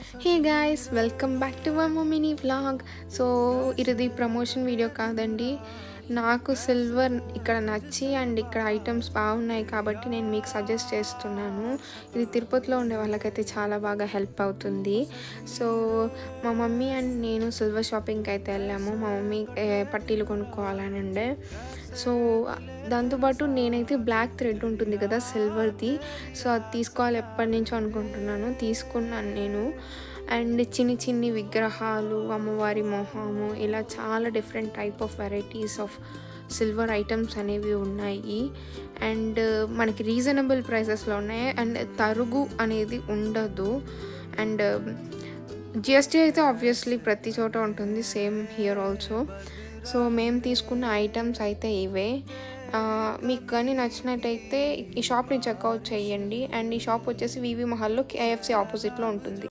Hey guys, welcome back to one more mini vlog. So ఇది promotion video కాదండి. నాకు silver ఇక్కడ నచ్చి అండ్ ఇక్కడ ఐటమ్స్ బాగున్నాయి కాబట్టి నేను మీకు సజెస్ట్ చేస్తున్నాను. ఇది తిరుపతిలో ఉండే వాళ్ళకైతే చాలా బాగా హెల్ప్ అవుతుంది. సో మా మమ్మీ అండ్ నేను సిల్వర్ షాపింగ్కి అయితే వెళ్ళాము. మా మమ్మీ పట్టీలు కొనుక్కోవాలని ఉండే. సో దాంతోపాటు నేనైతే బ్లాక్ థ్రెడ్ ఉంటుంది కదా సిల్వర్ది, సో అది తీసుకోవాలి ఎప్పటి నుంచో అనుకుంటున్నాను. తీసుకున్నాను నేను. అండ్ చిన్ని విగ్రహాలు, అమ్మవారి మొహము, ఇలా చాలా different type of varieties of silver items అనేవి ఉన్నాయి. అండ్ మనకి రీజనబుల్ ప్రైసెస్లో ఉన్నాయి. అండ్ తరుగు అనేది ఉండదు. అండ్ జిఎస్టీ అయితే ఆబ్వియస్లీ ప్రతి చోట ఉంటుంది, సేమ్ హియర్ ఆల్సో. సో మేము తీసుకున్న ఐటమ్స్ అయితే ఇవే. మీకు కానీ నచ్చినట్టయితే ఈ షాప్ని చెక్అవుట్ చేయండి. అండ్ ఈ షాప్ వచ్చేసి వివి మహల్లో KFC ఆపోజిట్లో ఉంటుంది.